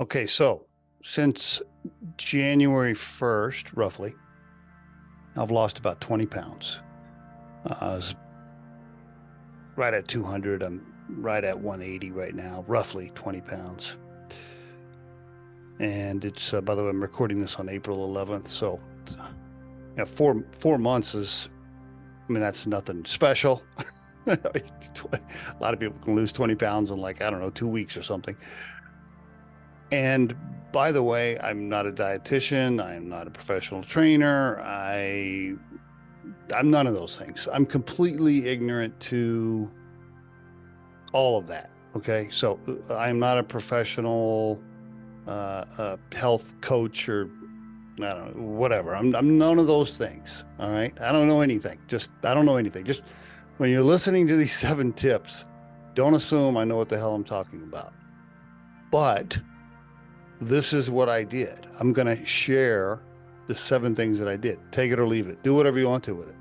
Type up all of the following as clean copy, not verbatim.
Okay, so since January 1st, roughly, I've lost about 20 pounds. I was right at 200. I'm right at 180 right now, roughly 20 pounds. And it's, by the way, I'm recording this on April 11th. So, four months is, I mean, that's nothing special. A lot of people can lose 20 pounds in like, I don't know, 2 weeks or something. And by the way, I'm not a dietitian. I'm not a professional trainer. I'm none of those things. I'm completely ignorant to all of that. Okay. So I'm not a professional health coach or I don't know, whatever. I'm none of those things. All right. I don't know anything. I don't know anything. Just when you're listening to these 7 tips, don't assume I know what the hell I'm talking about. But this is what I did. I'm going to share the 7 things that I did. Take it or leave it. Do whatever you want to with it.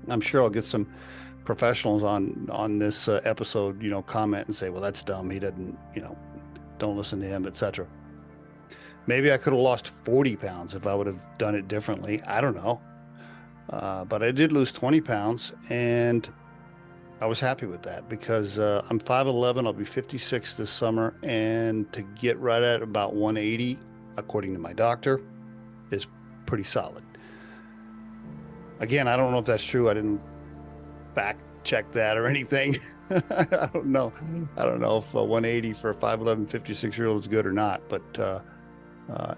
I'm sure I'll get some professionals on this episode, comment and say, "Well, that's dumb. He doesn't, don't listen to him, etc." Maybe I could have lost 40 pounds if I would have done it differently. I don't know. But I did lose 20 pounds, and I was happy with that because I'm 5'11". I'll be 56 this summer, and to get right at about 180, according to my doctor, is pretty solid. Again, I don't know if that's true. I didn't fact check that or anything. I don't know. I don't know if 180 for a 5'11", 56-year-old is good or not. But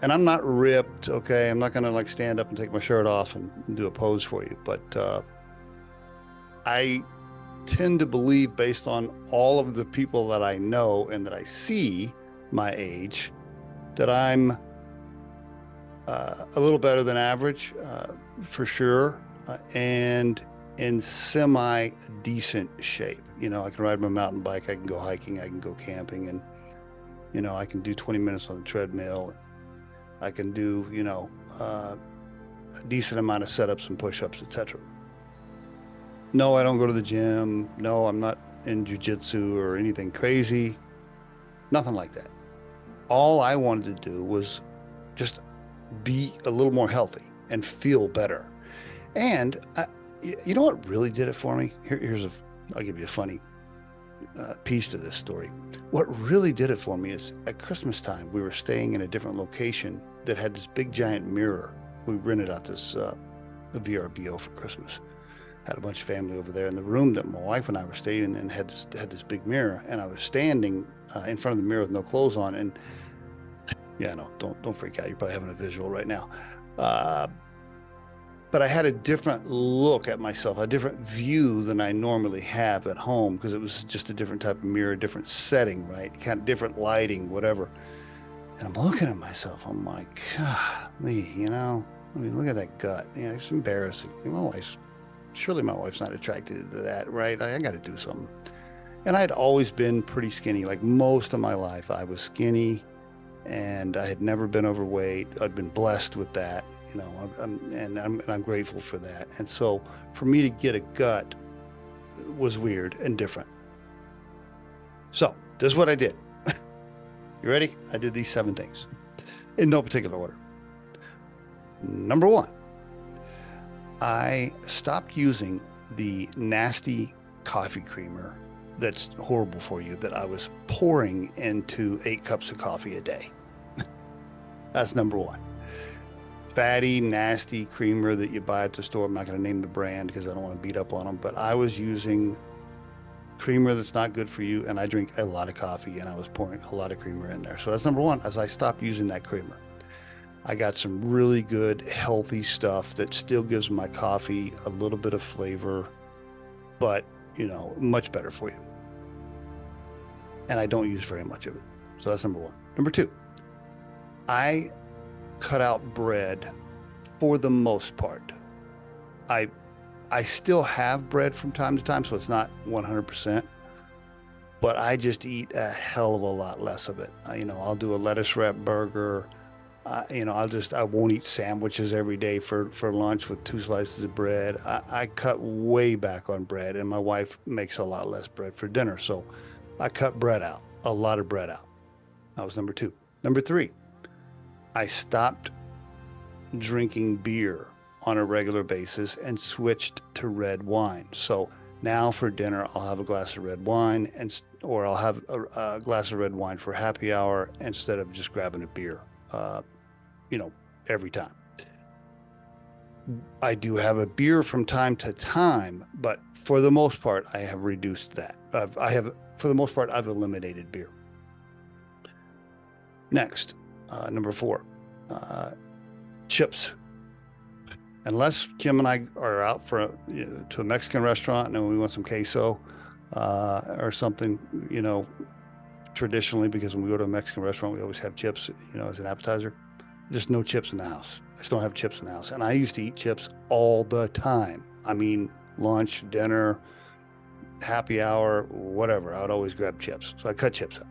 and I'm not ripped. Okay, I'm not gonna like stand up and take my shirt off and do a pose for you. But I tend to believe, based on all of the people that I know and that I see my age, that I'm a little better than average, for sure, and in semi decent shape. I can ride my mountain bike, I can go hiking, I can go camping, and I can do 20 minutes on the treadmill. I can do a decent amount of setups and push-ups, etc. No, I don't go to the gym. No, I'm not in jujitsu or anything crazy. Nothing like that. All I wanted to do was just be a little more healthy and feel better. And you know what really did it for me? I'll give you a funny piece to this story. What really did it for me is at Christmas time, we were staying in a different location that had this big giant mirror. We rented out this VRBO for Christmas. Had a bunch of family over there, in the room that my wife and I were staying in had this big mirror, and I was standing in front of the mirror with no clothes on. And yeah, no, don't freak out. You're probably having a visual right now. But I had a different look at myself, a different view than I normally have at home, because it was just a different type of mirror, different setting, right? Kind of different lighting, whatever. And I'm looking at myself. I'm like, God, I mean, look at that gut. It's embarrassing. Surely my wife's not attracted to that, right? I got to do something. And I'd always been pretty skinny. Like most of my life, I was skinny, and I had never been overweight. I'd been blessed with that, I'm grateful for that. And so for me to get a gut was weird and different. So this is what I did. You ready? I did these 7 things in no particular order. Number 1, I stopped using the nasty coffee creamer that's horrible for you that I was pouring into 8 cups of coffee a day. That's number 1. Fatty, nasty creamer that you buy at the store. I'm not going to name the brand because I don't want to beat up on them, but I was using creamer that's not good for you, and I drink a lot of coffee, and I was pouring a lot of creamer in there. So that's number 1, as I stopped using that creamer. I got some really good, healthy stuff that still gives my coffee a little bit of flavor, but, much better for you. And I don't use very much of it. So that's number 1. Number 2, I cut out bread for the most part. I still have bread from time to time, so it's not 100%, but I just eat a hell of a lot less of it. I'll do a lettuce wrap burger. I won't eat sandwiches every day for lunch with 2 slices of bread. I cut way back on bread, and my wife makes a lot less bread for dinner. So I cut bread out, a lot of bread out. That was number 2. Number 3, I stopped drinking beer on a regular basis and switched to red wine. So now for dinner, I'll have a glass of red wine, or I'll have a glass of red wine for happy hour instead of just grabbing a beer, every time. I do have a beer from time to time, but for the most part, I have reduced that. For the most part, I've eliminated beer. Next, number 4, chips. Unless Kim and I are out to a Mexican restaurant and we want some queso or something, traditionally, because when we go to a Mexican restaurant, we always have chips, as an appetizer. Just no chips in the house. I just don't have chips in the house. And I used to eat chips all the time. I mean, lunch, dinner, happy hour, whatever. I would always grab chips. So I cut chips out.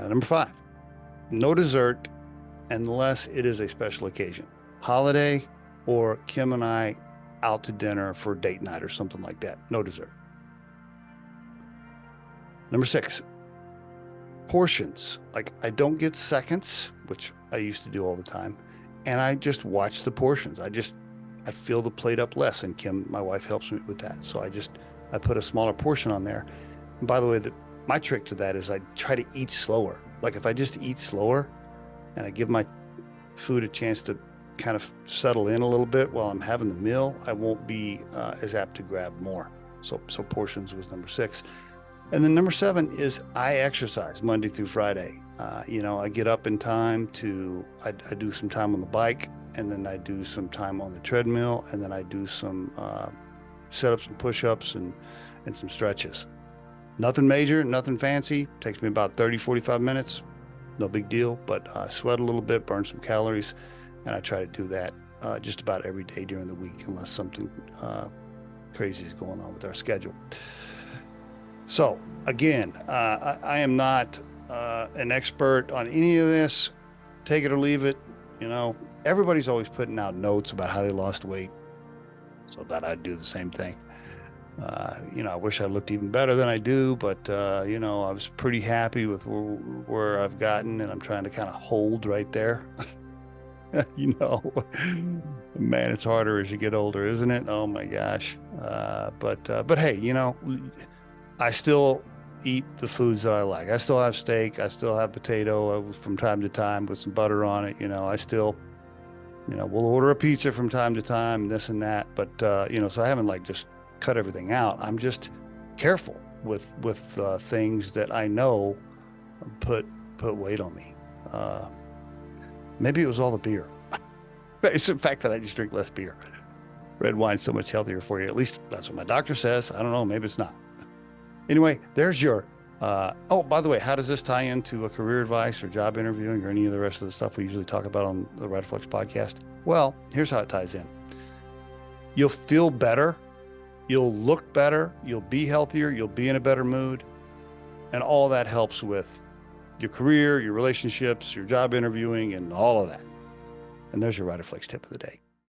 Number 5, no dessert unless it is a special occasion. Holiday, or Kim and I out to dinner for date night or something like that. No dessert. Number 6, portions. Like, I don't get seconds, which I used to do all the time, and I just watch the portions. I fill the plate up less, and Kim, my wife, helps me with that. So I put a smaller portion on there. And by the way, my trick to that is I try to eat slower. Like, if I just eat slower and I give my food a chance to kind of settle in a little bit while I'm having the meal, I won't be as apt to grab more. So portions was number 6. And then number 7 is I exercise Monday through Friday. I get up in time I do some time on the bike, and then I do some time on the treadmill, and then I do some sit-ups and push-ups and some stretches. Nothing major, nothing fancy. Takes me about 30, 45 minutes. No big deal, but I sweat a little bit, burn some calories, and I try to do that just about every day during the week, unless something crazy is going on with our schedule. So again, I am not an expert on any of this. Take it or leave it. Everybody's always putting out notes about how they lost weight, so that I'd do the same thing. I wish I looked even better than I do, but I was pretty happy with where I've gotten, and I'm trying to kind of hold right there. Man, it's harder as you get older, isn't it? Oh my gosh. But hey, I still eat the foods that I like. I still have steak. I still have potato from time to time with some butter on it. I still, we'll order a pizza from time to time, this and that. But, so I haven't just cut everything out. I'm just careful with things that I know put weight on me. Maybe it was all the beer. It's the fact that I just drink less beer. Red wine's so much healthier for you. At least that's what my doctor says. I don't know. Maybe it's not. Anyway, there's your, by the way, how does this tie into a career advice or job interviewing or any of the rest of the stuff we usually talk about on the Riderflex podcast? Well, here's how it ties in. You'll feel better. You'll look better. You'll be healthier. You'll be in a better mood. And all that helps with your career, your relationships, your job interviewing, and all of that. And there's your Riderflex tip of the day.